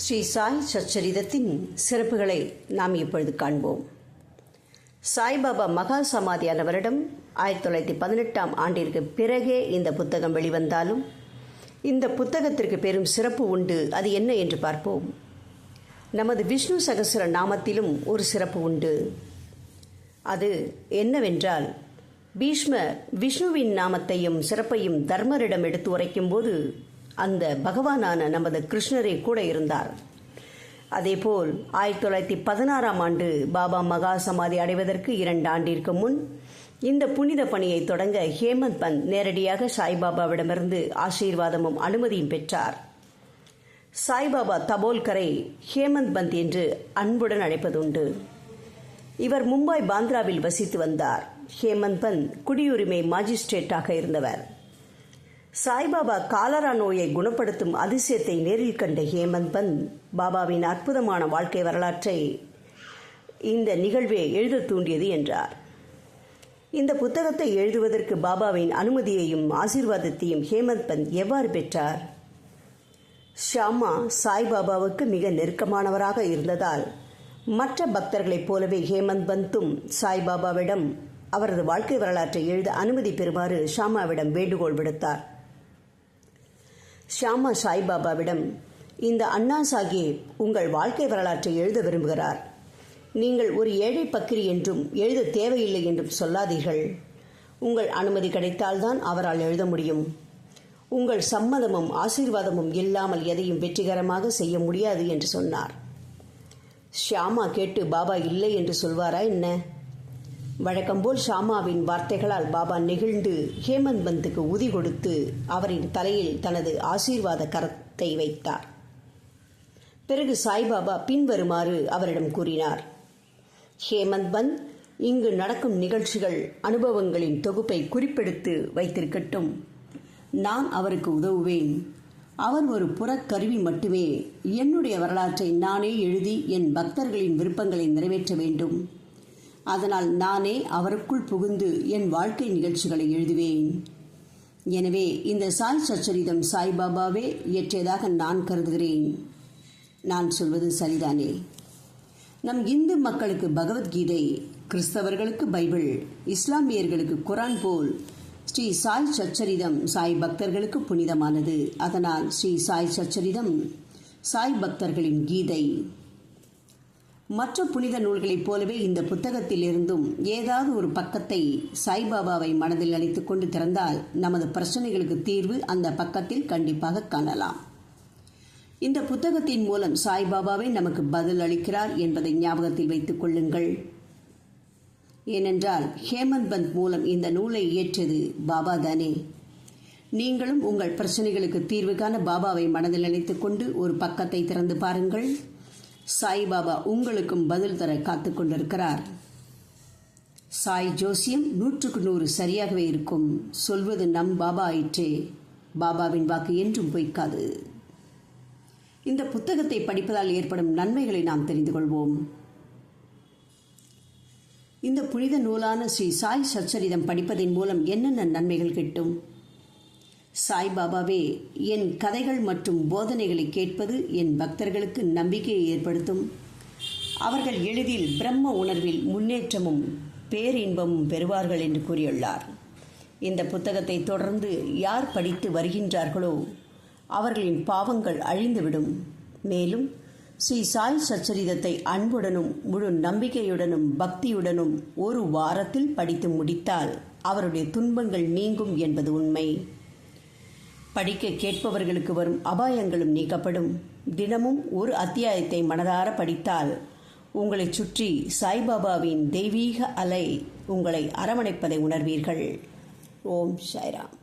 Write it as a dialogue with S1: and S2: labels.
S1: ஸ்ரீ சாய் சச்சரிதத்தின் சிறப்புகளை நாம் இப்பொழுது காண்போம். சாய்பாபா மகா சமாதியான வருடம் 1918ஆம் ஆண்டிற்கு பிறகே இந்த புத்தகம் வெளிவந்தாலும் இந்த புத்தகத்திற்கு பெரும் சிறப்பு உண்டு. அது என்ன என்று பார்ப்போம். நமது விஷ்ணு சகஸ்ர நாமத்திலும் ஒரு சிறப்பு உண்டு. அது என்னவென்றால், பீஷ்மர் விஷ்ணுவின் நாமத்தையும் சிறப்பையும் தர்மரிடம் எடுத்து உரைக்கும்போது அந்த பகவானான நமது கிருஷ்ணரே கூட இருந்தார். அதேபோல் 1916ஆம் ஆண்டு பாபா மகா சமாதி அடைவதற்கு 2 ஆண்டிற்கு முன் இந்த புனித பணியை தொடங்க ஹேமந்த் பந்த் நேரடியாக சாய்பாபாவிடமிருந்து ஆசீர்வாதமும் அனுமதியும் பெற்றார். சாய்பாபா தபோல்கரை ஹேமந்த் பந்த் என்று அன்புடன் அழைப்பதுண்டு. இவர் மும்பை பாந்திராவில் வசித்து வந்தார். ஹேமந்த் பந்த் குடியுரிமை மாஜிஸ்ட்ரேட்டாக இருந்தவர். சாய்பாபா காலரா நோயை குணப்படுத்தும் அதிசயத்தை நேரில் கண்ட ஹேமந்த் பந்த் பாபாவின் அற்புதமான வாழ்க்கை வரலாற்றை இந்த நிகழ்வே எழுத தூண்டியது என்றார். இந்த புத்தகத்தை எழுதுவதற்கு பாபாவின் அனுமதியையும் ஆசீர்வாதத்தையும் ஹேமந்த் பந்த் எவ்வாறு பெற்றார்? ஷாமா சாய்பாபாவுக்கு மிக நெருக்கமானவராக இருந்ததால் மற்ற பக்தர்களைப் போலவே ஹேமந்த் பந்தும் சாய்பாபாவிடம் அவரது வாழ்க்கை வரலாற்றை எழுத அனுமதி பெறுமாறு ஷாமாவிடம் வேண்டுகோள் விடுத்தார். ஷாமா சாய்பாபாவிடம், இந்த அண்ணா சாஹிப் உங்கள் வாழ்க்கை வரலாற்றை எழுத விரும்புகிறார். நீங்கள் ஒரு ஏழை பக்கிரி என்றும் எழுத தேவையில்லை என்றும் சொல்லாதீர்கள். உங்கள் அனுமதி கிடைத்தால்தான் அவரால் எழுத முடியும். உங்கள் சம்மதமும் ஆசீர்வாதமும் இல்லாமல் எதையும் வெற்றிகரமாக செய்ய முடியாது என்று சொன்னார். ஷாமா கேட்டு பாபா இல்லை என்று சொல்வாரா என்ன? வழக்கம்போல் ஷாமாவின் வார்த்தைகளால் பாபா நெகிழ்ந்து ஹேமந்த் பந்துக்கு உதி கொடுத்து அவரின் தலையில் தனது ஆசீர்வாத கரத்தை வைத்தார். பிறகு சாய்பாபா பின்வருமாறு அவரிடம் கூறினார். ஹேமந்த் பந்த் இங்கு நடக்கும் நிகழ்ச்சிகள் அனுபவங்களின் தொகுப்பை குறிப்பெடுத்து வைத்திருக்கட்டும். நான் அவருக்கு உதவுவேன். அவர் ஒரு புறக்கருவி மட்டுமே. என்னுடைய வரலாற்றை நானே எழுதி என் பக்தர்களின் விருப்பங்களை நிறைவேற்ற வேண்டும். அதனால் நானே அவருக்குள் புகுந்து என் வாழ்க்கை நிகழ்ச்சிகளை எழுதுவேன். எனவே இந்த சாய் சச்சரிதம் சாய்பாபாவே இயற்றியதாக நான் கருதுகிறேன். நான் சொல்வது சரிதானே? நம் இந்து மக்களுக்கு பகவத்கீதை, கிறிஸ்தவர்களுக்கு பைபிள், இஸ்லாமியர்களுக்கு குரான் போல் ஸ்ரீ சாய் சச்சரிதம் சாய் பக்தர்களுக்கு புனிதமானது. அதனால் ஸ்ரீ சாய் சச்சரிதம் சாய் பக்தர்களின் கீதை. மற்ற புனித நூல்களைப் போலவே இந்த புத்தகத்தில் இருந்தும் ஏதாவது ஒரு பக்கத்தை சாய்பாபாவை மனதில் நினைத்துக் கொண்டு திறந்தால் நமது பிரச்சனைகளுக்கு தீர்வு அந்த பக்கத்தில் கண்டிப்பாக காணலாம். இந்த புத்தகத்தின் மூலம் சாய்பாபாவை நமக்கு பதில் அளிக்கிறார் என்பதை ஞாபகத்தில் வைத்துக் கொள்ளுங்கள். ஏனென்றால் ஹேமந்த் பந்த் மூலம் இந்த நூலை இயற்றியது பாபா தானே. நீங்களும் உங்கள் பிரச்சனைகளுக்கு தீர்வு காண பாபாவை மனதில் நினைத்துக் கொண்டு ஒரு பக்கத்தை திறந்து பாருங்கள். சாய்பாபா உங்களுக்கும் பதில் தர காத்துக் கொண்டிருக்கிறார். சாய் ஜோசியம் 100க்கு 100 சரியாகவே இருக்கும். சொல்வது நம் பாபா ஆயிற்றே. பாபாவின் வாக்கு என்றும் பொய்க்காது. இந்த புத்தகத்தை படிப்பதால் ஏற்படும் நன்மைகளை நாம் தெரிந்து கொள்வோம். இந்த புனித நூலான ஸ்ரீ சாய் சச்சரிதம் படிப்பதன் மூலம் என்னென்ன நன்மைகள் கிட்டும்? சாய்பாபாவே என் கதைகள் மற்றும் போதனைகளை கேட்பது என் பக்தர்களுக்கு நம்பிக்கையை ஏற்படுத்தும். அவர்கள் எளிதில் பிரம்ம உணர்வில் முன்னேற்றமும் பேரின்பமும் பெறுவார்கள் என்று கூறியுள்ளார். இந்த புத்தகத்தை தொடர்ந்து யார் படித்து வருகின்றார்களோ அவர்களின் பாவங்கள் அழிந்துவிடும். மேலும் ஸ்ரீ சாய் சச்சரிதத்தை அன்புடனும் முழு நம்பிக்கையுடனும் பக்தியுடனும் ஒரு வாரத்தில் படித்து முடித்தால் அவருடைய துன்பங்கள் நீங்கும் என்பது உண்மை. படிக்க கேட்பவர்களுக்கு வரும் அபாயங்களும் நீக்கப்படும். தினமும் ஒரு அத்தியாயத்தை மனதார படித்தால் உங்களை சுற்றி சாய்பாபாவின் தெய்வீக அலை உங்களை அரவணைப்பதை உணர்வீர்கள். ஓம் சாய்ராம்.